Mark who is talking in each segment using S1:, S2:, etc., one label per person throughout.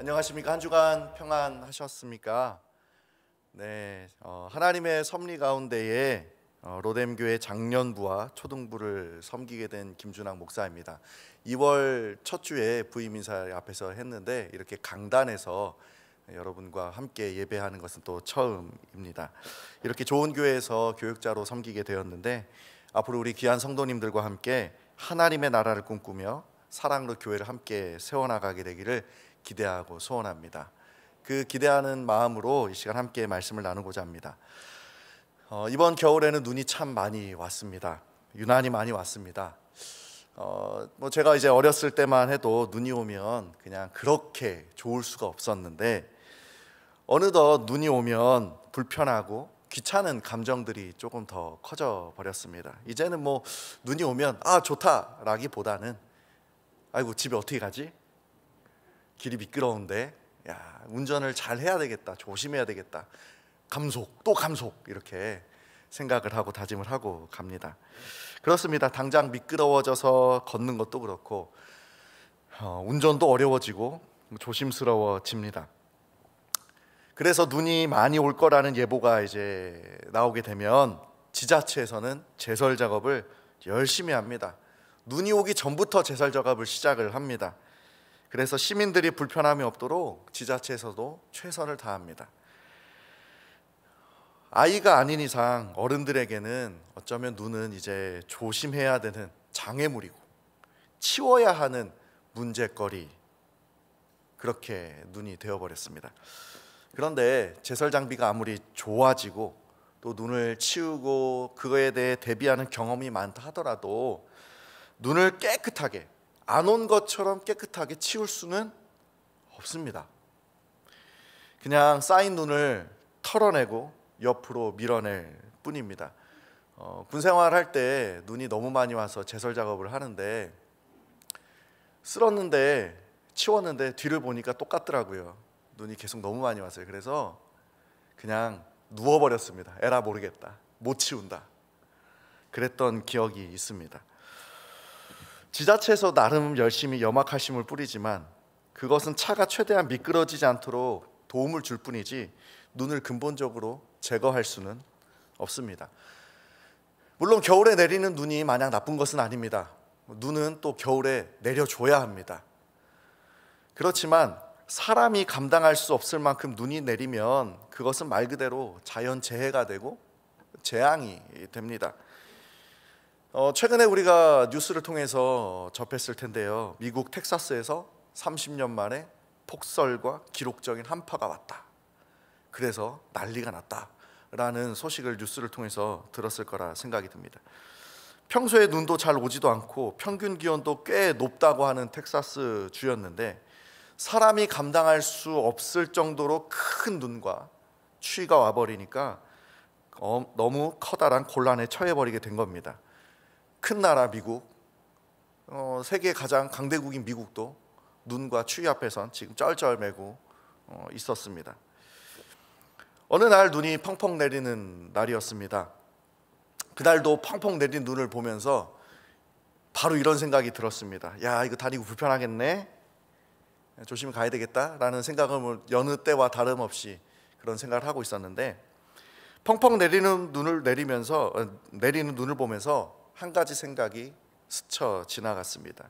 S1: 안녕하십니까? 한 주간 평안하셨습니까? 네, 하나님의 섭리 가운데에 로뎀교회 장년부와 초등부를 섬기게 된 김준학 목사입니다. 2월 첫 주에 부임 인사 앞에서 했는데 이렇게 강단에서 여러분과 함께 예배하는 것은 또 처음입니다. 이렇게 좋은 교회에서 교육자로 섬기게 되었는데 앞으로 우리 귀한 성도님들과 함께 하나님의 나라를 꿈꾸며 사랑으로 교회를 함께 세워나가게 되기를 기대하고 소원합니다. 그 기대하는 마음으로 이 시간 함께 말씀을 나누고자 합니다. 이번 겨울에는 눈이 참 많이 왔습니다. 유난히 많이 왔습니다. 제가 이제 어렸을 때만 해도 눈이 오면 그냥 그렇게 좋을 수가 없었는데 어느덧 눈이 오면 불편하고 귀찮은 감정들이 조금 더 커져 버렸습니다. 이제는 눈이 오면 좋다라기보다는 아이고 집에 어떻게 가지? 길이 미끄러운데 운전을 잘 해야 되겠다, 조심해야 되겠다, 감속 또 감속, 이렇게 생각을 하고 다짐을 하고 갑니다. 그렇습니다. 당장 미끄러워져서 걷는 것도 그렇고 운전도 어려워지고 조심스러워집니다. 그래서 눈이 많이 올 거라는 예보가 이제 나오게 되면 지자체에서는 제설 작업을 열심히 합니다. 눈이 오기 전부터 제설 작업을 시작을 합니다. 그래서 시민들이 불편함이 없도록 지자체에서도 최선을 다합니다. 아이가 아닌 이상 어른들에게는 어쩌면 눈은 이제 조심해야 되는 장애물이고 치워야 하는 문제거리, 그렇게 눈이 되어버렸습니다. 그런데 제설 장비가 아무리 좋아지고 또 눈을 치우고 그거에 대해 대비하는 경험이 많다 하더라도 눈을 깨끗하게, 안 온 것처럼 깨끗하게 치울 수는 없습니다. 그냥 쌓인 눈을 털어내고 옆으로 밀어낼 뿐입니다. 군 생활할 때 눈이 너무 많이 와서 제설 작업을 하는데 쓸었는데 치웠는데 뒤를 보니까 똑같더라고요. 눈이 계속 너무 많이 왔어요. 그래서 그냥 누워버렸습니다. 에라 모르겠다, 못 치운다, 그랬던 기억이 있습니다. 지자체에서 나름 열심히 염화칼슘을 뿌리지만 그것은 차가 최대한 미끄러지지 않도록 도움을 줄 뿐이지 눈을 근본적으로 제거할 수는 없습니다. 물론 겨울에 내리는 눈이 마냥 나쁜 것은 아닙니다. 눈은 또 겨울에 내려줘야 합니다. 그렇지만 사람이 감당할 수 없을 만큼 눈이 내리면 그것은 말 그대로 자연재해가 되고 재앙이 됩니다. 최근에 우리가 뉴스를 통해서 접했을 텐데요. 미국 텍사스에서 30년 만에 폭설과 기록적인 한파가 왔다. 그래서 난리가 났다라는 소식을 뉴스를 통해서 들었을 거라 생각이 듭니다. 평소에 눈도 잘 오지도 않고 평균 기온도 꽤 높다고 하는 텍사스 주였는데 사람이 감당할 수 없을 정도로 큰 눈과 추위가 와버리니까 너무 커다란 곤란에 처해버리게 된 겁니다. 큰 나라 미국, 세계 가장 강대국인 미국도 눈과 추위 앞에선 지금 쩔쩔매고 있었습니다. 어느 날 눈이 펑펑 내리는 날이었습니다. 그날도 펑펑 내린 눈을 보면서 바로 이런 생각이 들었습니다. 이거 다니고 불편하겠네, 조심히 가야 되겠다라는 생각을 여느 때와 다름없이 그런 생각을 하고 있었는데 펑펑 내리는 눈을 보면서 한 가지 생각이 스쳐 지나갔습니다.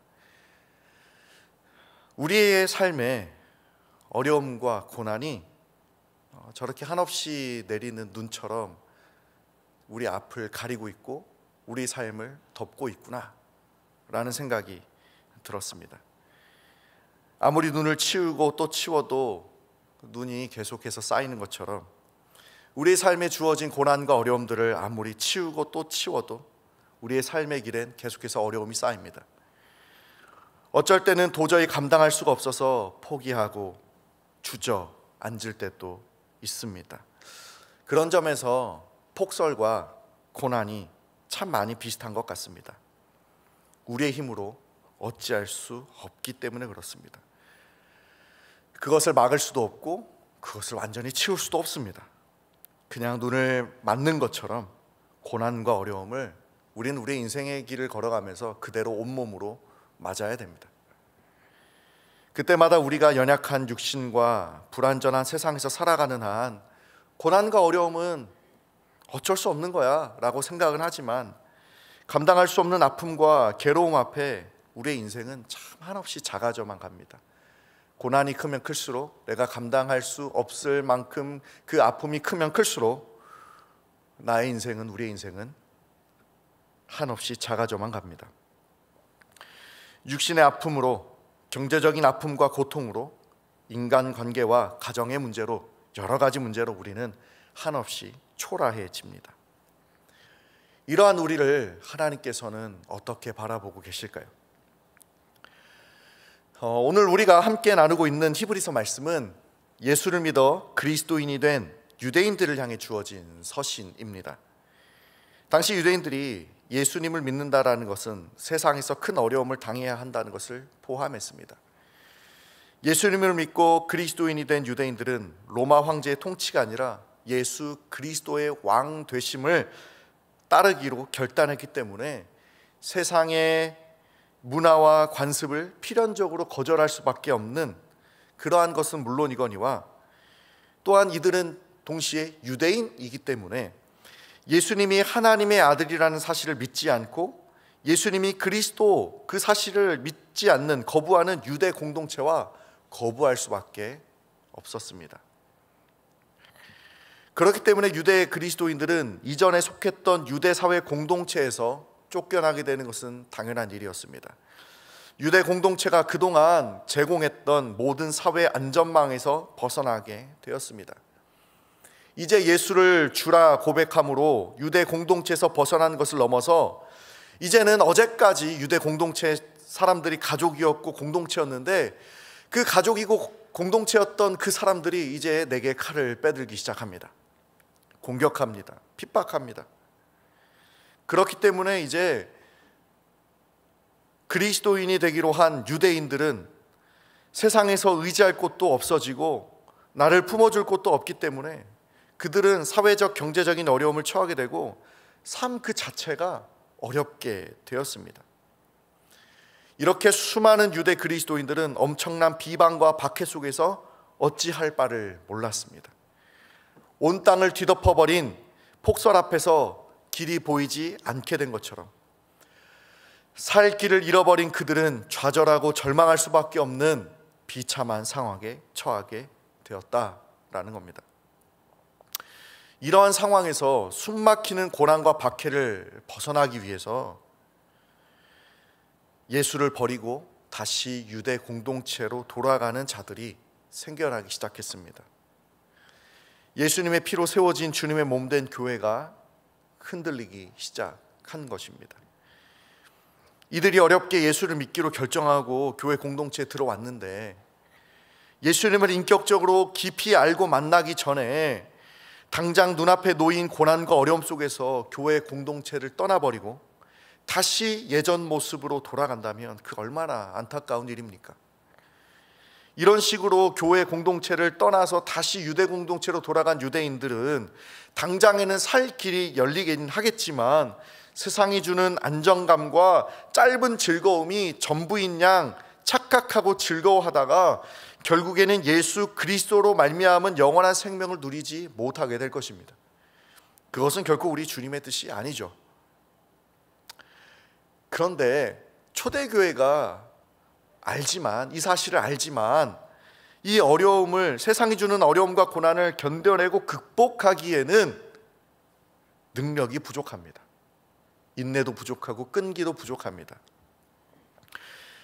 S1: 우리의 삶에 어려움과 고난이 저렇게 한없이 내리는 눈처럼 우리 앞을 가리고 있고 우리 삶을 덮고 있구나 라는 생각이 들었습니다. 아무리 눈을 치우고 또 치워도 눈이 계속해서 쌓이는 것처럼 우리의 삶에 주어진 고난과 어려움들을 아무리 치우고 또 치워도 우리의 삶의 길엔 계속해서 어려움이 쌓입니다. 어쩔 때는 도저히 감당할 수가 없어서 포기하고 주저앉을 때도 있습니다. 그런 점에서 폭설과 고난이 참 많이 비슷한 것 같습니다. 우리의 힘으로 어찌할 수 없기 때문에 그렇습니다. 그것을 막을 수도 없고 그것을 완전히 치울 수도 없습니다. 그냥 눈을 맞는 것처럼 고난과 어려움을 우리는 우리의 인생의 길을 걸어가면서 그대로 온몸으로 맞아야 됩니다. 그때마다 우리가 연약한 육신과 불완전한 세상에서 살아가는 한 고난과 어려움은 어쩔 수 없는 거야 라고 생각은 하지만, 감당할 수 없는 아픔과 괴로움 앞에 우리의 인생은 참 한없이 작아져만 갑니다. 고난이 크면 클수록, 내가 감당할 수 없을 만큼 그 아픔이 크면 클수록 나의 인생은, 우리의 인생은 한없이 작아져만 갑니다. 육신의 아픔으로, 경제적인 아픔과 고통으로, 인간관계와 가정의 문제로, 여러 가지 문제로 우리는 한없이 초라해집니다. 이러한 우리를 하나님께서는 어떻게 바라보고 계실까요? 오늘 우리가 함께 나누고 있는 히브리서 말씀은 예수를 믿어 그리스도인이 된 유대인들을 향해 주어진 서신입니다. 당시 유대인들이 예수님을 믿는다라는 것은 세상에서 큰 어려움을 당해야 한다는 것을 포함했습니다. 예수님을 믿고 그리스도인이 된 유대인들은 로마 황제의 통치가 아니라 예수 그리스도의 왕 되심을 따르기로 결단했기 때문에 세상의 문화와 관습을 필연적으로 거절할 수밖에 없는 그러한 것은 물론이거니와, 또한 이들은 동시에 유대인이기 때문에 예수님이 하나님의 아들이라는 사실을 믿지 않고 예수님이 그리스도, 그 사실을 믿지 않는, 거부하는 유대 공동체와 거부할 수밖에 없었습니다. 그렇기 때문에 유대 그리스도인들은 이전에 속했던 유대 사회 공동체에서 쫓겨나게 되는 것은 당연한 일이었습니다. 유대 공동체가 그동안 제공했던 모든 사회 안전망에서 벗어나게 되었습니다. 이제 예수를 주라 고백함으로 유대 공동체에서 벗어난 것을 넘어서 이제는 어제까지 유대 공동체 사람들이 가족이었고 공동체였는데, 그 가족이고 공동체였던 그 사람들이 이제 내게 칼을 빼들기 시작합니다. 공격합니다. 핍박합니다. 그렇기 때문에 이제 그리스도인이 되기로 한 유대인들은 세상에서 의지할 곳도 없어지고 나를 품어줄 곳도 없기 때문에 그들은 사회적 경제적인 어려움을 처하게 되고 삶 그 자체가 어렵게 되었습니다. 이렇게 수많은 유대 그리스도인들은 엄청난 비방과 박해 속에서 어찌할 바를 몰랐습니다. 온 땅을 뒤덮어버린 폭설 앞에서 길이 보이지 않게 된 것처럼 살 길을 잃어버린 그들은 좌절하고 절망할 수밖에 없는 비참한 상황에 처하게 되었다라는 겁니다. 이러한 상황에서 숨막히는 고난과 박해를 벗어나기 위해서 예수를 버리고 다시 유대 공동체로 돌아가는 자들이 생겨나기 시작했습니다. 예수님의 피로 세워진 주님의 몸된 교회가 흔들리기 시작한 것입니다. 이들이 어렵게 예수를 믿기로 결정하고 교회 공동체에 들어왔는데, 예수님을 인격적으로 깊이 알고 만나기 전에 당장 눈앞에 놓인 고난과 어려움 속에서 교회 공동체를 떠나버리고 다시 예전 모습으로 돌아간다면 그 얼마나 안타까운 일입니까? 이런 식으로 교회 공동체를 떠나서 다시 유대 공동체로 돌아간 유대인들은 당장에는 살 길이 열리긴 하겠지만 세상이 주는 안정감과 짧은 즐거움이 전부인 양 착각하고 즐거워하다가 결국에는 예수 그리스도로 말미암은 영원한 생명을 누리지 못하게 될 것입니다. 그것은 결코 우리 주님의 뜻이 아니죠. 그런데 초대교회가 알지만, 이 사실을 알지만 이 어려움을, 세상이 주는 어려움과 고난을 견뎌내고 극복하기에는 능력이 부족합니다. 인내도 부족하고 끈기도 부족합니다.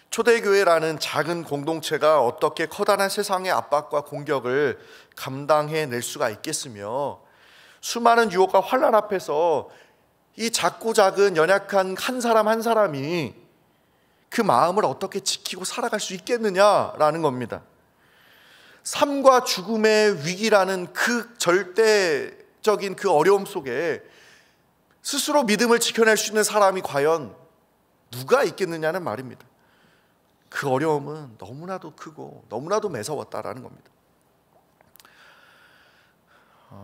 S1: 초대교회라는 작은 공동체가 어떻게 커다란 세상의 압박과 공격을 감당해낼 수가 있겠으며, 수많은 유혹과 환난 앞에서 이 작고 작은 연약한 한 사람 한 사람이 그 마음을 어떻게 지키고 살아갈 수 있겠느냐라는 겁니다. 삶과 죽음의 위기라는 그 절대적인 그 어려움 속에 스스로 믿음을 지켜낼 수 있는 사람이 과연 누가 있겠느냐는 말입니다. 그 어려움은 너무나도 크고 너무나도 매서웠다라는 겁니다.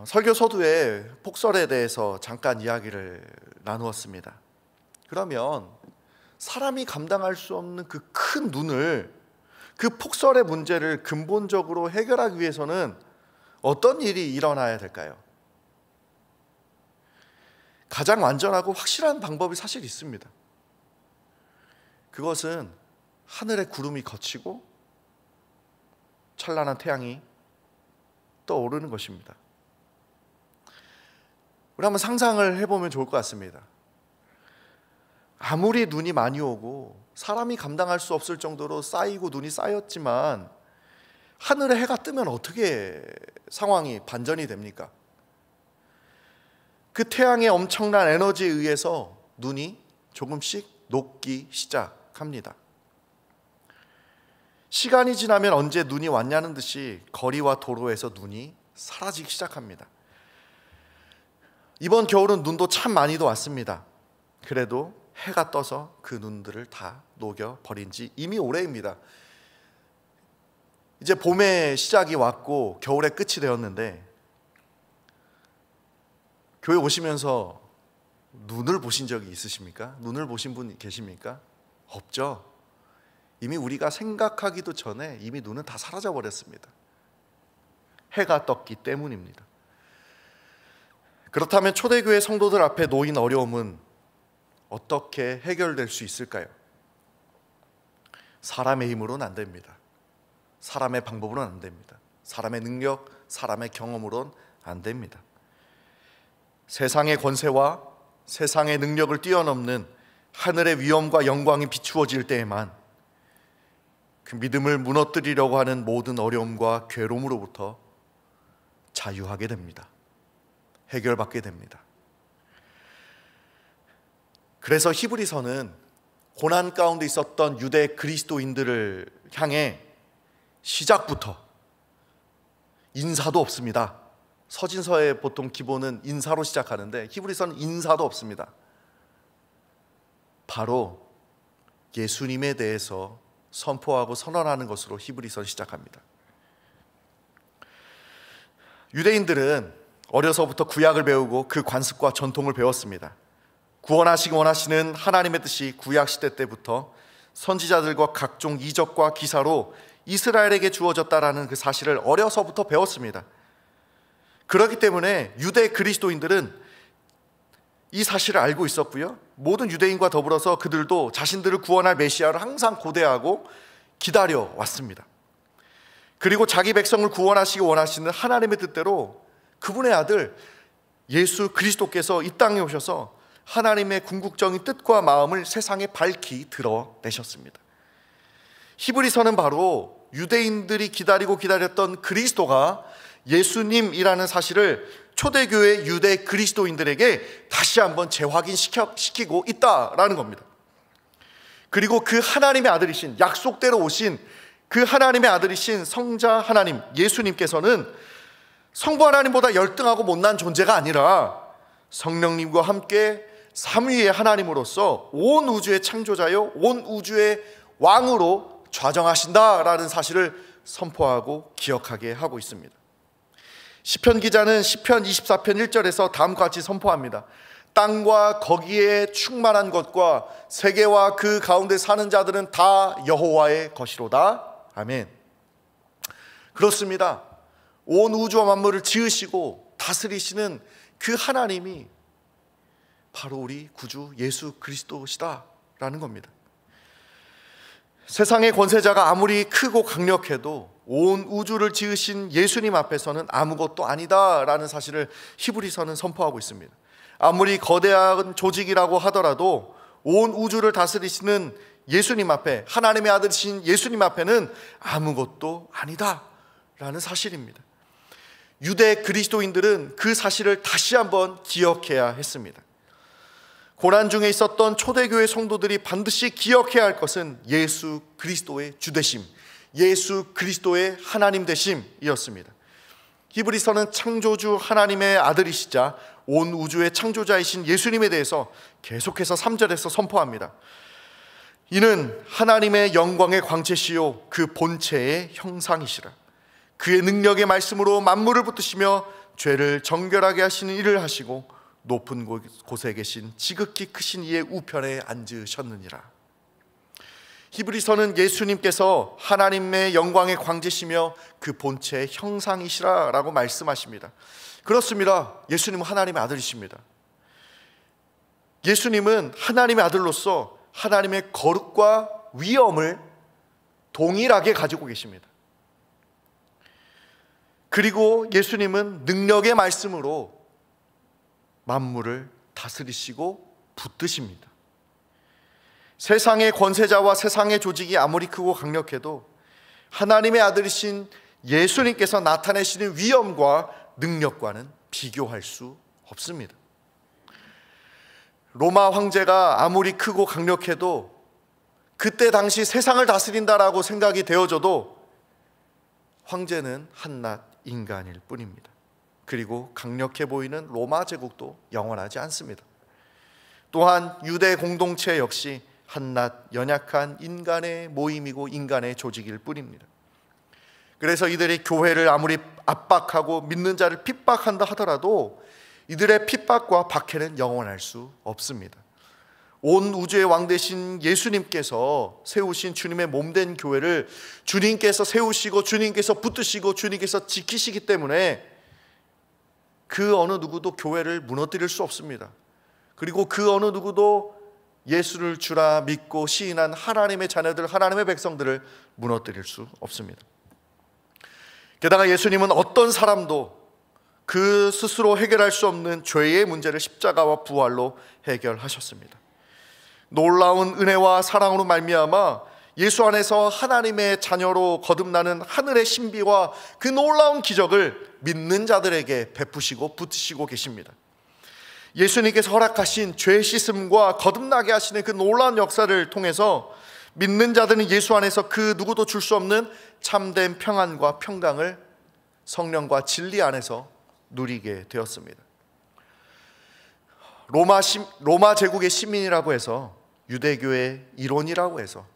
S1: 설교 서두에 폭설에 대해서 잠깐 이야기를 나누었습니다. 그러면 사람이 감당할 수 없는 그 큰 눈을 그 폭설의 문제를 근본적으로 해결하기 위해서는 어떤 일이 일어나야 될까요? 가장 완전하고 확실한 방법이 사실 있습니다. 그것은 하늘에 구름이 걷히고 찬란한 태양이 떠오르는 것입니다. 우리 한번 상상을 해보면 좋을 것 같습니다. 아무리 눈이 많이 오고 사람이 감당할 수 없을 정도로 쌓이고 눈이 쌓였지만 하늘에 해가 뜨면 어떻게 상황이 반전이 됩니까? 그 태양의 엄청난 에너지에 의해서 눈이 조금씩 녹기 시작합니다. 시간이 지나면 언제 눈이 왔냐는 듯이 거리와 도로에서 눈이 사라지기 시작합니다. 이번 겨울은 눈도 참 많이도 왔습니다. 그래도 해가 떠서 그 눈들을 다 녹여버린 지 이미 오래입니다. 이제 봄의 시작이 왔고 겨울의 끝이 되었는데 교회 오시면서 눈을 보신 적이 있으십니까? 눈을 보신 분 계십니까? 없죠. 이미 우리가 생각하기도 전에 이미 눈은 다 사라져 버렸습니다. 해가 떴기 때문입니다. 그렇다면 초대교회 성도들 앞에 놓인 어려움은 어떻게 해결될 수 있을까요? 사람의 힘으로는 안 됩니다. 사람의 방법으로는 안 됩니다. 사람의 능력, 사람의 경험으로는 안 됩니다. 세상의 권세와 세상의 능력을 뛰어넘는 하늘의 위엄과 영광이 비추어질 때에만 그 믿음을 무너뜨리려고 하는 모든 어려움과 괴로움으로부터 자유하게 됩니다. 해결받게 됩니다. 그래서 히브리서는 고난 가운데 있었던 유대 그리스도인들을 향해 시작부터 인사도 없습니다. 서신서의 보통 기본은 인사로 시작하는데 히브리서는 인사도 없습니다. 바로 예수님에 대해서 선포하고 선언하는 것으로 히브리서를 시작합니다. 유대인들은 어려서부터 구약을 배우고 그 관습과 전통을 배웠습니다. 구원하시기 원하시는 하나님의 뜻이 구약시대 때부터 선지자들과 각종 이적과 기사로 이스라엘에게 주어졌다라는 그 사실을 어려서부터 배웠습니다. 그렇기 때문에 유대 그리스도인들은 이 사실을 알고 있었고요, 모든 유대인과 더불어서 그들도 자신들을 구원할 메시아를 항상 고대하고 기다려왔습니다. 그리고 자기 백성을 구원하시기 원하시는 하나님의 뜻대로 그분의 아들 예수 그리스도께서 이 땅에 오셔서 하나님의 궁극적인 뜻과 마음을 세상에 밝히 드러내셨습니다. 히브리서는 바로 유대인들이 기다리고 기다렸던 그리스도가 예수님이라는 사실을 초대교회 유대 그리스도인들에게 다시 한번 재확인시키고 있다라는 겁니다. 그리고 그 하나님의 아들이신, 약속대로 오신 그 하나님의 아들이신 성자 하나님 예수님께서는 성부 하나님보다 열등하고 못난 존재가 아니라 성령님과 함께 삼위의 하나님으로서 온 우주의 창조자요 온 우주의 왕으로 좌정하신다라는 사실을 선포하고 기억하게 하고 있습니다. 시편 기자는 시편 24편 1절에서 다음과 같이 선포합니다. 땅과 거기에 충만한 것과 세계와 그 가운데 사는 자들은 다 여호와의 것이로다. 아멘. 그렇습니다. 온 우주와 만물을 지으시고 다스리시는 그 하나님이 바로 우리 구주 예수 그리스도시다라는 겁니다. 세상의 권세자가 아무리 크고 강력해도 온 우주를 지으신 예수님 앞에서는 아무것도 아니다라는 사실을 히브리서는 선포하고 있습니다. 아무리 거대한 조직이라고 하더라도 온 우주를 다스리시는 예수님 앞에, 하나님의 아들이신 예수님 앞에는 아무것도 아니다라는 사실입니다. 유대 그리스도인들은 그 사실을 다시 한번 기억해야 했습니다. 고난 중에 있었던 초대교회 성도들이 반드시 기억해야 할 것은 예수 그리스도의 주되심, 예수 그리스도의 하나님 되심이었습니다. 히브리서는 창조주 하나님의 아들이시자 온 우주의 창조자이신 예수님에 대해서 계속해서 3절에서 선포합니다. 이는 하나님의 영광의 광채시요 그 본체의 형상이시라. 그의 능력의 말씀으로 만물을 붙드시며 죄를 정결하게 하시는 일을 하시고 높은 곳에 계신 지극히 크신 이의 우편에 앉으셨느니라. 히브리서는 예수님께서 하나님의 영광의 광지시며 그 본체의 형상이시라라고 말씀하십니다. 그렇습니다. 예수님은 하나님의 아들이십니다. 예수님은 하나님의 아들로서 하나님의 거룩과 위엄을 동일하게 가지고 계십니다. 그리고 예수님은 능력의 말씀으로 만물을 다스리시고 붙드십니다. 세상의 권세자와 세상의 조직이 아무리 크고 강력해도 하나님의 아들이신 예수님께서 나타내시는 위엄과 능력과는 비교할 수 없습니다. 로마 황제가 아무리 크고 강력해도 그때 당시 세상을 다스린다라고 생각이 되어져도 황제는 한낱 인간일 뿐입니다. 그리고 강력해 보이는 로마 제국도 영원하지 않습니다. 또한 유대 공동체 역시 한낱 연약한 인간의 모임이고 인간의 조직일 뿐입니다. 그래서 이들이 교회를 아무리 압박하고 믿는 자를 핍박한다 하더라도 이들의 핍박과 박해는 영원할 수 없습니다. 온 우주의 왕 되신 예수님께서 세우신 주님의 몸된 교회를 주님께서 세우시고 주님께서 붙드시고 주님께서 지키시기 때문에 그 어느 누구도 교회를 무너뜨릴 수 없습니다. 그리고 그 어느 누구도 예수를 주라 믿고 시인한 하나님의 자녀들, 하나님의 백성들을 무너뜨릴 수 없습니다. 게다가 예수님은 어떤 사람도 그 스스로 해결할 수 없는 죄의 문제를 십자가와 부활로 해결하셨습니다. 놀라운 은혜와 사랑으로 말미암아 예수 안에서 하나님의 자녀로 거듭나는 하늘의 신비와 그 놀라운 기적을 믿는 자들에게 베푸시고 붙이시고 계십니다. 예수님께서 허락하신 죄 씻음과 거듭나게 하시는 그 놀라운 역사를 통해서 믿는 자들은 예수 안에서 그 누구도 줄 수 없는 참된 평안과 평강을 성령과 진리 안에서 누리게 되었습니다. 로마 제국의 시민이라고 해서 유대교의 일원이라고 해서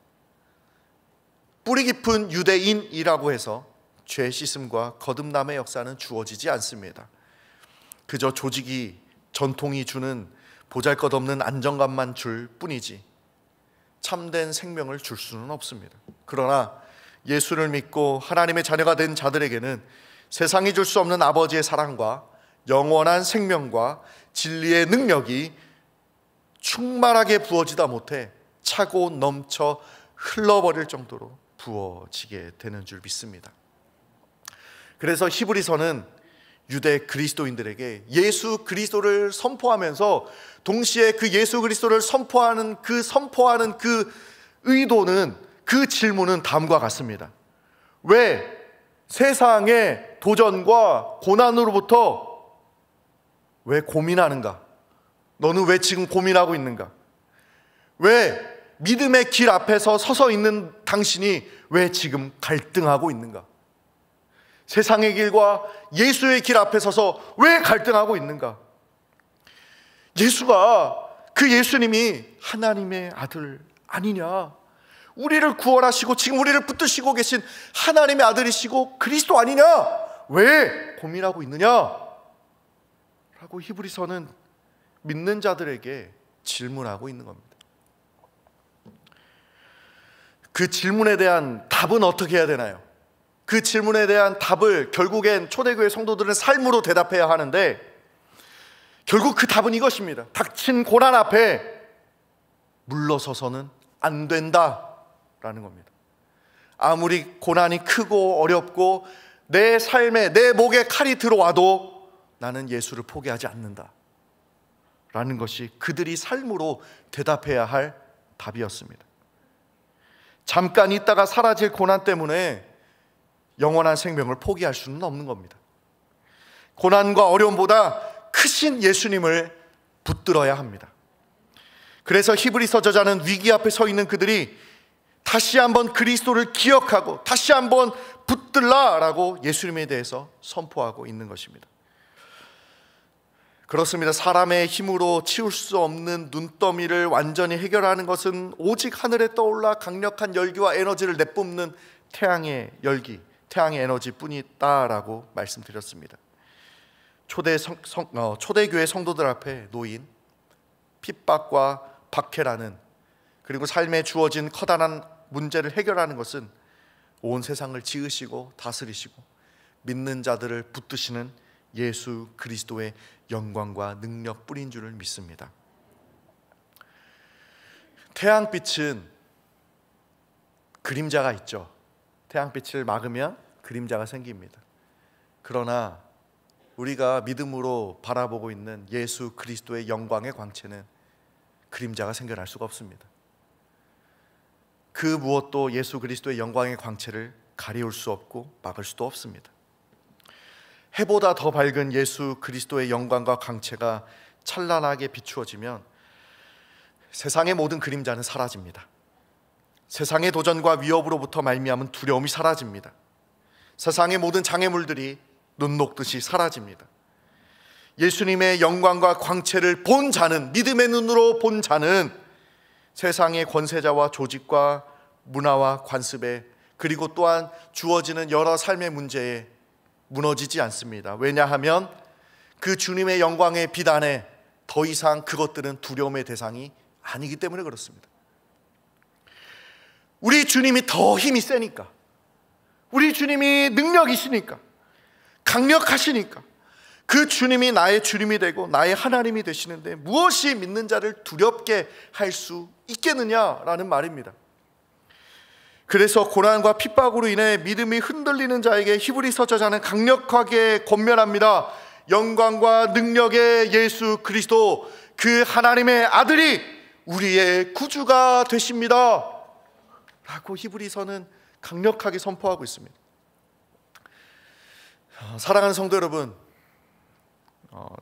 S1: 뿌리 깊은 유대인이라고 해서 죄 씻음과 거듭남의 역사는 주어지지 않습니다. 그저 조직이 전통이 주는 보잘것없는 안정감만 줄 뿐이지 참된 생명을 줄 수는 없습니다. 그러나 예수를 믿고 하나님의 자녀가 된 자들에게는 세상이 줄 수 없는 아버지의 사랑과 영원한 생명과 진리의 능력이 충만하게 부어지다 못해 차고 넘쳐 흘러버릴 정도로 부어지게 되는 줄 믿습니다. 그래서 히브리서는 유대 그리스도인들에게 예수 그리스도를 선포하면서 동시에 그 예수 그리스도를 선포하는 그 의도는, 그 질문은 다음과 같습니다. 왜 세상의 도전과 고난으로부터 왜 고민하는가? 너는 왜 지금 고민하고 있는가? 왜 믿음의 길 앞에서 서서 있는 당신이 왜 지금 갈등하고 있는가? 세상의 길과 예수의 길 앞에 서서 왜 갈등하고 있는가? 그 예수님이 하나님의 아들 아니냐? 우리를 구원하시고 지금 우리를 붙드시고 계신 하나님의 아들이시고 그리스도 아니냐? 왜 고민하고 있느냐? 라고 히브리서는 믿는 자들에게 질문하고 있는 겁니다. 그 질문에 대한 답은 어떻게 해야 되나요? 그 질문에 대한 답을 결국엔 초대교회 성도들은 삶으로 대답해야 하는데, 결국 그 답은 이것입니다. 닥친 고난 앞에 물러서서는 안 된다라는 겁니다. 아무리 고난이 크고 어렵고 내 삶에 내 목에 칼이 들어와도 나는 예수를 포기하지 않는다 라는 것이 그들이 삶으로 대답해야 할 답이었습니다. 잠깐 있다가 사라질 고난 때문에 영원한 생명을 포기할 수는 없는 겁니다. 고난과 어려움보다 크신 예수님을 붙들어야 합니다. 그래서 히브리서 저자는 위기 앞에 서 있는 그들이 다시 한번 그리스도를 기억하고 다시 한번 붙들라라고 예수님에 대해서 선포하고 있는 것입니다. 그렇습니다. 사람의 힘으로 치울 수 없는 눈더미를 완전히 해결하는 것은 오직 하늘에 떠올라 강력한 열기와 에너지를 내뿜는 태양의 열기, 태양의 에너지뿐이다라고 말씀드렸습니다. 초대교회 성도들 앞에 놓인 핍박과 박해라는, 그리고 삶에 주어진 커다란 문제를 해결하는 것은 온 세상을 지으시고 다스리시고 믿는 자들을 붙드시는 예수 그리스도의 영광과 능력뿐인 줄을 믿습니다. 태양빛은 그림자가 있죠. 태양빛을 막으면 그림자가 생깁니다. 그러나 우리가 믿음으로 바라보고 있는 예수 그리스도의 영광의 광채는 그림자가 생겨날 수가 없습니다. 그 무엇도 예수 그리스도의 영광의 광채를 가리울 수 없고 막을 수도 없습니다. 해보다 더 밝은 예수 그리스도의 영광과 광채가 찬란하게 비추어지면 세상의 모든 그림자는 사라집니다. 세상의 도전과 위협으로부터 말미암은 두려움이 사라집니다. 세상의 모든 장애물들이 눈 녹듯이 사라집니다. 예수님의 영광과 광채를 본 자는, 믿음의 눈으로 본 자는 세상의 권세자와 조직과 문화와 관습에, 그리고 또한 주어지는 여러 삶의 문제에 무너지지 않습니다. 왜냐하면 그 주님의 영광의 빛 안에 더 이상 그것들은 두려움의 대상이 아니기 때문에 그렇습니다. 우리 주님이 더 힘이 세니까, 우리 주님이 능력이시니까, 강력하시니까, 그 주님이 나의 주님이 되고 나의 하나님이 되시는데 무엇이 믿는 자를 두렵게 할 수 있겠느냐라는 말입니다. 그래서 고난과 핍박으로 인해 믿음이 흔들리는 자에게 히브리서 저자는 강력하게 권면합니다. 영광과 능력의 예수 그리스도, 그 하나님의 아들이 우리의 구주가 되십니다 라고 히브리서는 강력하게 선포하고 있습니다. 사랑하는 성도 여러분,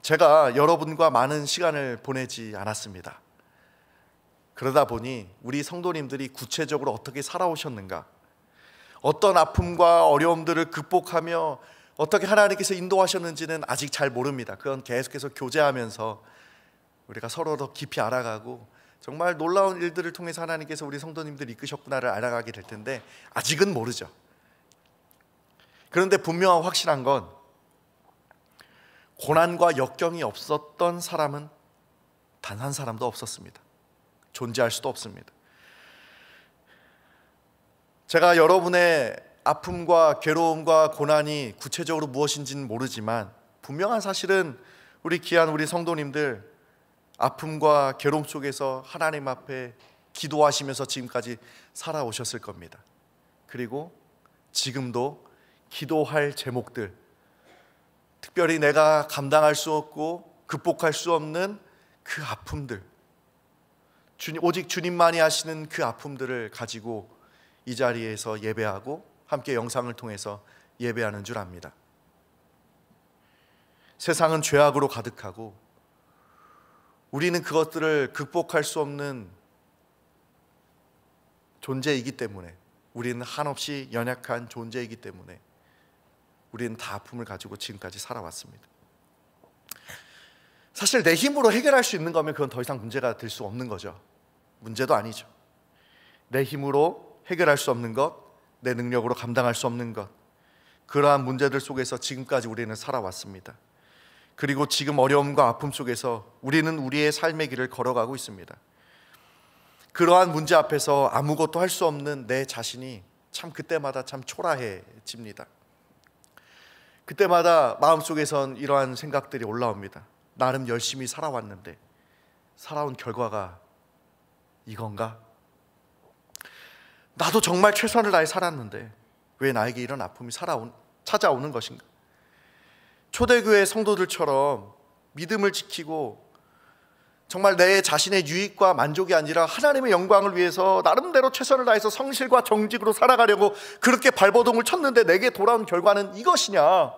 S1: 제가 여러분과 많은 시간을 보내지 않았습니다. 그러다 보니 우리 성도님들이 구체적으로 어떻게 살아오셨는가, 어떤 아픔과 어려움들을 극복하며 어떻게 하나님께서 인도하셨는지는 아직 잘 모릅니다. 그건 계속해서 교제하면서 우리가 서로 더 깊이 알아가고 정말 놀라운 일들을 통해서 하나님께서 우리 성도님들 이끄셨구나를 알아가게 될 텐데 아직은 모르죠. 그런데 분명하고 확실한 건 고난과 역경이 없었던 사람은 단 한 사람도 없었습니다. 존재할 수도 없습니다. 제가 여러분의 아픔과 괴로움과 고난이 구체적으로 무엇인지는 모르지만 분명한 사실은 우리 귀한 우리 성도님들 아픔과 괴로움 속에서 하나님 앞에 기도하시면서 지금까지 살아오셨을 겁니다. 그리고 지금도 기도할 제목들, 특별히 내가 감당할 수 없고 극복할 수 없는 그 아픔들, 오직 주님만이 하시는 그 아픔들을 가지고 이 자리에서 예배하고 함께 영상을 통해서 예배하는 줄 압니다. 세상은 죄악으로 가득하고 우리는 그것들을 극복할 수 없는 존재이기 때문에, 우리는 한없이 연약한 존재이기 때문에 우리는 다 아픔을 가지고 지금까지 살아왔습니다. 사실 내 힘으로 해결할 수 있는 거면 그건 더 이상 문제가 될 수 없는 거죠. 문제도 아니죠. 내 힘으로 해결할 수 없는 것, 내 능력으로 감당할 수 없는 것, 그러한 문제들 속에서 지금까지 우리는 살아왔습니다. 그리고 지금 어려움과 아픔 속에서 우리는 우리의 삶의 길을 걸어가고 있습니다. 그러한 문제 앞에서 아무것도 할 수 없는 내 자신이 참 그때마다 참 초라해집니다. 그때마다 마음속에선 이러한 생각들이 올라옵니다. 나름 열심히 살아왔는데 살아온 결과가 이건가? 나도 정말 최선을 다해 살았는데 왜 나에게 이런 아픔이 찾아오는 것인가? 초대교회 성도들처럼 믿음을 지키고 정말 내 자신의 유익과 만족이 아니라 하나님의 영광을 위해서 나름대로 최선을 다해서 성실과 정직으로 살아가려고 그렇게 발버둥을 쳤는데 내게 돌아온 결과는 이것이냐?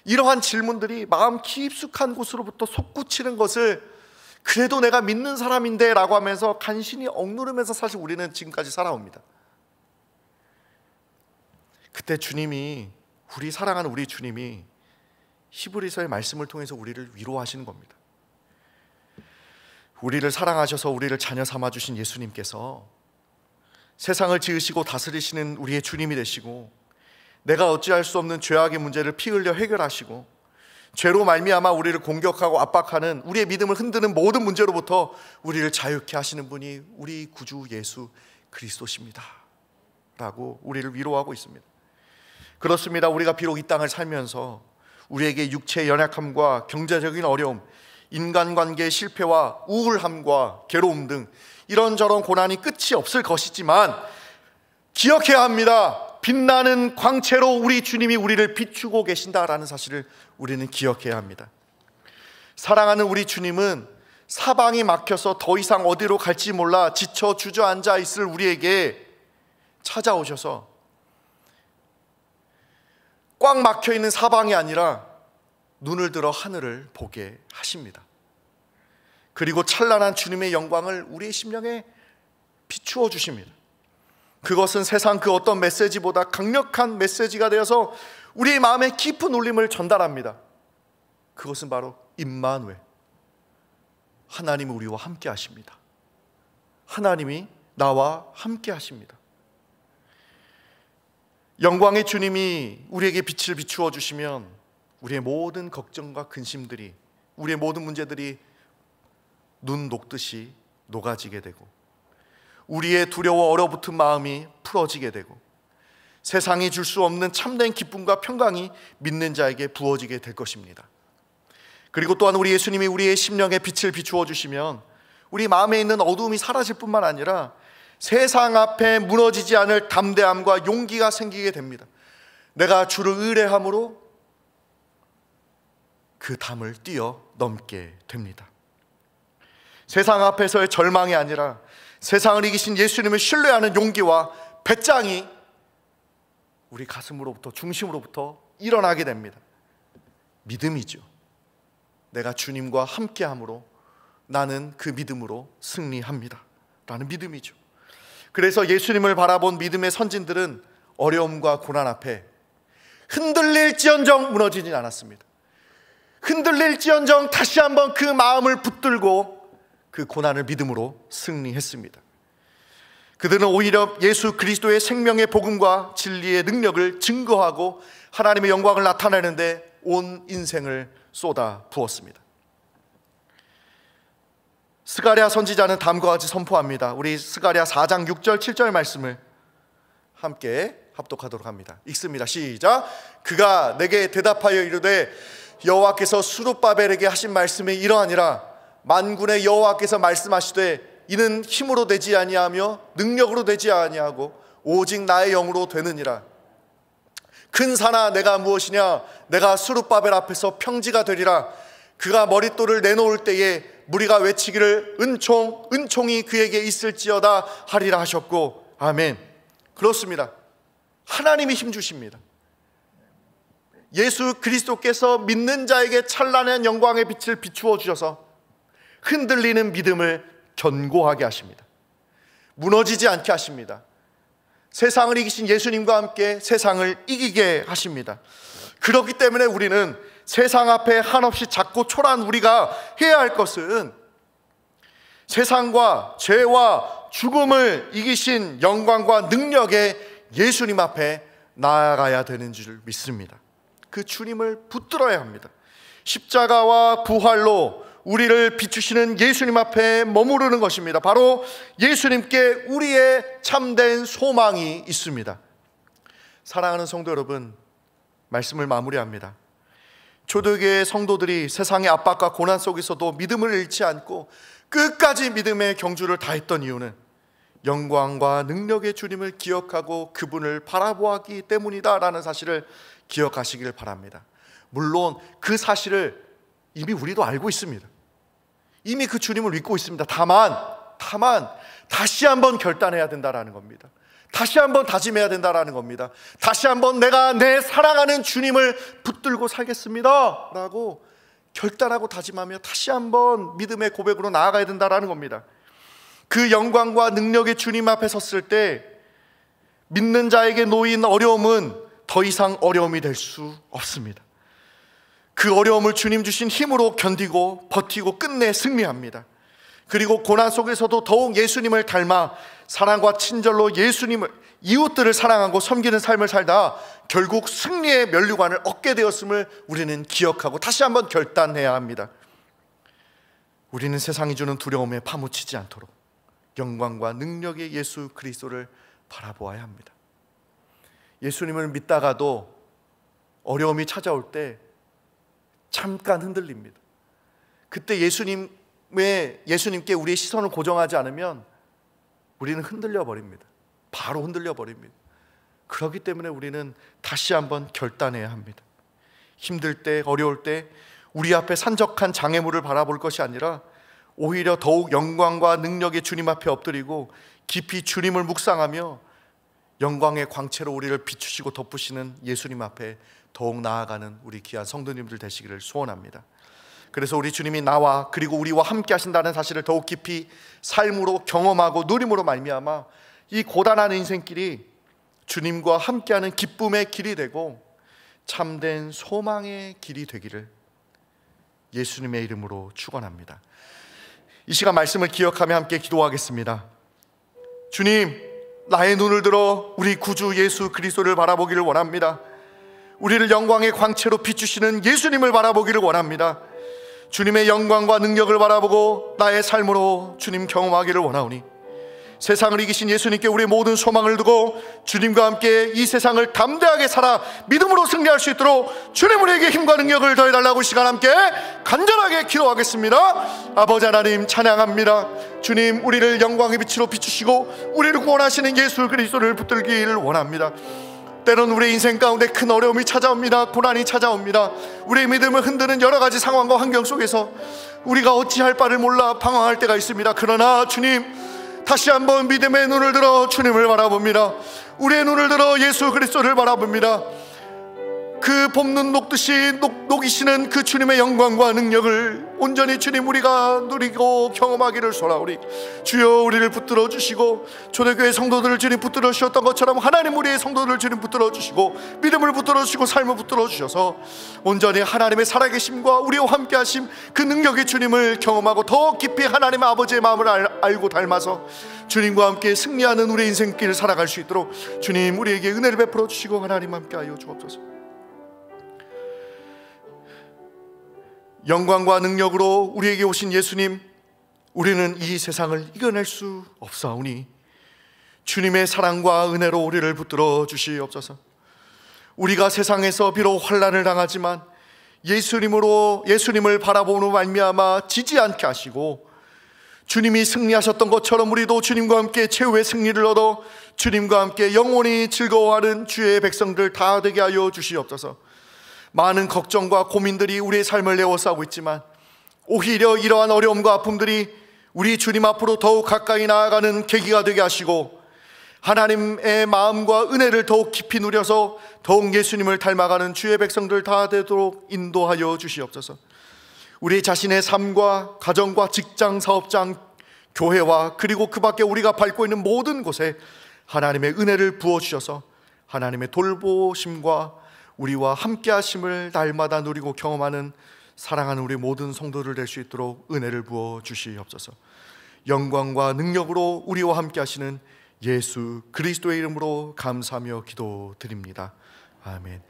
S1: 이러한 질문들이 마음 깊숙한 곳으로부터 솟구치는 것을 그래도 내가 믿는 사람인데 라고 하면서 간신히 억누르면서 사실 우리는 지금까지 살아옵니다. 그때 주님이, 우리 사랑하는 우리 주님이 히브리서의 말씀을 통해서 우리를 위로하시는 겁니다. 우리를 사랑하셔서 우리를 자녀 삼아주신 예수님께서 세상을 지으시고 다스리시는 우리의 주님이 되시고, 내가 어찌할 수 없는 죄악의 문제를 피 흘려 해결하시고, 죄로 말미암아 우리를 공격하고 압박하는 우리의 믿음을 흔드는 모든 문제로부터 우리를 자유케 하시는 분이 우리 구주 예수 그리스도십니다 라고 우리를 위로하고 있습니다. 그렇습니다. 우리가 비록 이 땅을 살면서 우리에게 육체의 연약함과 경제적인 어려움, 인간관계의 실패와 우울함과 괴로움 등 이런저런 고난이 끝이 없을 것이지만 기억해야 합니다. 빛나는 광채로 우리 주님이 우리를 비추고 계신다라는 사실을 우리는 기억해야 합니다. 사랑하는 우리 주님은 사방이 막혀서 더 이상 어디로 갈지 몰라 지쳐 주저앉아 있을 우리에게 찾아오셔서 꽉 막혀 있는 사방이 아니라 눈을 들어 하늘을 보게 하십니다. 그리고 찬란한 주님의 영광을 우리의 심령에 비추어 주십니다. 그것은 세상 그 어떤 메시지보다 강력한 메시지가 되어서 우리의 마음에 깊은 울림을 전달합니다. 그것은 바로 임마누엘, 하나님이 우리와 함께 하십니다. 하나님이 나와 함께 하십니다. 영광의 주님이 우리에게 빛을 비추어 주시면 우리의 모든 걱정과 근심들이, 우리의 모든 문제들이 눈 녹듯이 녹아지게 되고 우리의 두려워 얼어붙은 마음이 풀어지게 되고 세상이 줄 수 없는 참된 기쁨과 평강이 믿는 자에게 부어지게 될 것입니다. 그리고 또한 우리 예수님이 우리의 심령에 빛을 비추어 주시면 우리 마음에 있는 어두움이 사라질 뿐만 아니라 세상 앞에 무너지지 않을 담대함과 용기가 생기게 됩니다. 내가 주를 의뢰함으로 그 담을 뛰어넘게 됩니다. 세상 앞에서의 절망이 아니라 세상을 이기신 예수님을 신뢰하는 용기와 배짱이 우리 가슴으로부터, 중심으로부터 일어나게 됩니다. 믿음이죠. 내가 주님과 함께함으로 나는 그 믿음으로 승리합니다 라는 믿음이죠. 그래서 예수님을 바라본 믿음의 선진들은 어려움과 고난 앞에 흔들릴지언정 무너지진 않았습니다. 흔들릴지언정 다시 한번 그 마음을 붙들고 그 고난을 믿음으로 승리했습니다. 그들은 오히려 예수 그리스도의 생명의 복음과 진리의 능력을 증거하고 하나님의 영광을 나타내는데 온 인생을 쏟아 부었습니다. 스가랴 선지자는 다음과 같이 선포합니다. 우리 스가랴 4장 6절 7절 말씀을 함께 합독하도록 합니다. 읽습니다. 시작. 그가 내게 대답하여 이르되 여호와께서 스룹바벨에게 하신 말씀이 이러하니라. 만군의 여호와께서 말씀하시되 이는 힘으로 되지 아니하며 능력으로 되지 아니하고 오직 나의 영으로 되느니라. 큰 산아 내가 무엇이냐. 내가 스룹바벨 앞에서 평지가 되리라. 그가 머릿돌을 내놓을 때에 무리가 외치기를 은총이 그에게 있을지어다 하리라 하셨고. 아멘. 그렇습니다. 하나님이 힘주십니다. 예수 그리스도께서 믿는 자에게 찬란한 영광의 빛을 비추어 주셔서 흔들리는 믿음을 견고하게 하십니다. 무너지지 않게 하십니다. 세상을 이기신 예수님과 함께 세상을 이기게 하십니다. 그렇기 때문에 우리는 세상 앞에 한없이 작고 초라한 우리가 해야 할 것은 세상과 죄와 죽음을 이기신 영광과 능력의 예수님 앞에 나아가야 되는 줄 믿습니다. 그 주님을 붙들어야 합니다. 십자가와 부활로 우리를 비추시는 예수님 앞에 머무르는 것입니다. 바로 예수님께 우리의 참된 소망이 있습니다. 사랑하는 성도 여러분, 말씀을 마무리합니다. 초대교회의 성도들이 세상의 압박과 고난 속에서도 믿음을 잃지 않고 끝까지 믿음의 경주를 다했던 이유는 영광과 능력의 주님을 기억하고 그분을 바라보았기 때문이다라는 사실을 기억하시길 바랍니다. 물론 그 사실을 이미 우리도 알고 있습니다. 이미 그 주님을 믿고 있습니다. 다만 다시 한번 결단해야 된다라는 겁니다. 다시 한번 다짐해야 된다라는 겁니다. 다시 한번 내가 내 사랑하는 주님을 붙들고 살겠습니다 라고 결단하고 다짐하며 다시 한번 믿음의 고백으로 나아가야 된다라는 겁니다. 그 영광과 능력의 주님 앞에 섰을 때 믿는 자에게 놓인 어려움은 더 이상 어려움이 될 수 없습니다. 그 어려움을 주님 주신 힘으로 견디고 버티고 끝내 승리합니다. 그리고 고난 속에서도 더욱 예수님을 닮아 사랑과 친절로 예수님을, 이웃들을 사랑하고 섬기는 삶을 살다 결국 승리의 면류관을 얻게 되었음을 우리는 기억하고 다시 한번 결단해야 합니다. 우리는 세상이 주는 두려움에 파묻히지 않도록 영광과 능력의 예수 그리스도를 바라보아야 합니다. 예수님을 믿다가도 어려움이 찾아올 때 잠깐 흔들립니다. 그때 예수님께 우리의 시선을 고정하지 않으면 우리는 흔들려 버립니다. 바로 흔들려 버립니다. 그렇기 때문에 우리는 다시 한번 결단해야 합니다. 힘들 때, 어려울 때 우리 앞에 산적한 장애물을 바라볼 것이 아니라 오히려 더욱 영광과 능력의 주님 앞에 엎드리고 깊이 주님을 묵상하며 영광의 광채로 우리를 비추시고 덮으시는 예수님 앞에 더욱 나아가는 우리 귀한 성도님들 되시기를 소원합니다. 그래서 우리 주님이 나와 그리고 우리와 함께 하신다는 사실을 더욱 깊이 삶으로 경험하고 누림으로 말미암아 이 고단한 인생길이 주님과 함께하는 기쁨의 길이 되고 참된 소망의 길이 되기를 예수님의 이름으로 축원합니다. 이 시간 말씀을 기억하며 함께 기도하겠습니다. 주님, 나의 눈을 들어 우리 구주 예수 그리스도를 바라보기를 원합니다. 우리를 영광의 광채로 비추시는 예수님을 바라보기를 원합니다. 주님의 영광과 능력을 바라보고 나의 삶으로 주님 경험하기를 원하오니 세상을 이기신 예수님께 우리의 모든 소망을 두고 주님과 함께 이 세상을 담대하게 살아 믿음으로 승리할 수 있도록 주님 우리에게 힘과 능력을 더해달라고 시간 함께 간절하게 기도하겠습니다. 아버지 하나님 찬양합니다. 주님, 우리를 영광의 빛으로 비추시고 우리를 구원하시는 예수 그리스도를 붙들기를 원합니다. 때론 우리의 인생 가운데 큰 어려움이 찾아옵니다. 고난이 찾아옵니다. 우리의 믿음을 흔드는 여러 가지 상황과 환경 속에서 우리가 어찌할 바를 몰라 방황할 때가 있습니다. 그러나 주님, 다시 한번 믿음의 눈을 들어 주님을 바라봅니다. 우리의 눈을 들어 예수 그리스도를 바라봅니다. 그 볶는 녹듯이 녹이시는 그 주님의 영광과 능력을 온전히 주님 우리가 누리고 경험하기를 소라오리. 주여, 우리를 붙들어 주시고 초대교회 성도들을 주님 붙들어 주셨던 것처럼 하나님 우리의 성도들을 주님 붙들어 주시고 믿음을 붙들어 주시고 삶을 붙들어 주셔서 온전히 하나님의 살아계심과 우리와 함께 하심 그 능력의 주님을 경험하고 더 깊이 하나님의 아버지의 마음을 알고 닮아서 주님과 함께 승리하는 우리의 인생길 살아갈 수 있도록 주님 우리에게 은혜를 베풀어 주시고 하나님 함께 하여 주옵소서. 영광과 능력으로 우리에게 오신 예수님, 우리는 이 세상을 이겨낼 수 없사오니 주님의 사랑과 은혜로 우리를 붙들어 주시옵소서. 우리가 세상에서 비록 환난을 당하지만 예수님을 바라보는 말미암아 지지 않게 하시고 주님이 승리하셨던 것처럼 우리도 주님과 함께 최후의 승리를 얻어 주님과 함께 영원히 즐거워하는 주의 백성들 다 되게 하여 주시옵소서. 많은 걱정과 고민들이 우리의 삶을 내어싸고 있지만 오히려 이러한 어려움과 아픔들이 우리 주님 앞으로 더욱 가까이 나아가는 계기가 되게 하시고 하나님의 마음과 은혜를 더욱 깊이 누려서 더욱 예수님을 닮아가는 주의 백성들 다 되도록 인도하여 주시옵소서. 우리 자신의 삶과 가정과 직장, 사업장, 교회와 그리고 그 밖에 우리가 밟고 있는 모든 곳에 하나님의 은혜를 부어주셔서 하나님의 돌보심과 우리와 함께 하심을 날마다 누리고 경험하는 사랑하는 우리 모든 성도들 될 수 있도록 은혜를 부어 주시옵소서. 영광과 능력으로 우리와 함께 하시는 예수 그리스도의 이름으로 감사하며 기도드립니다. 아멘.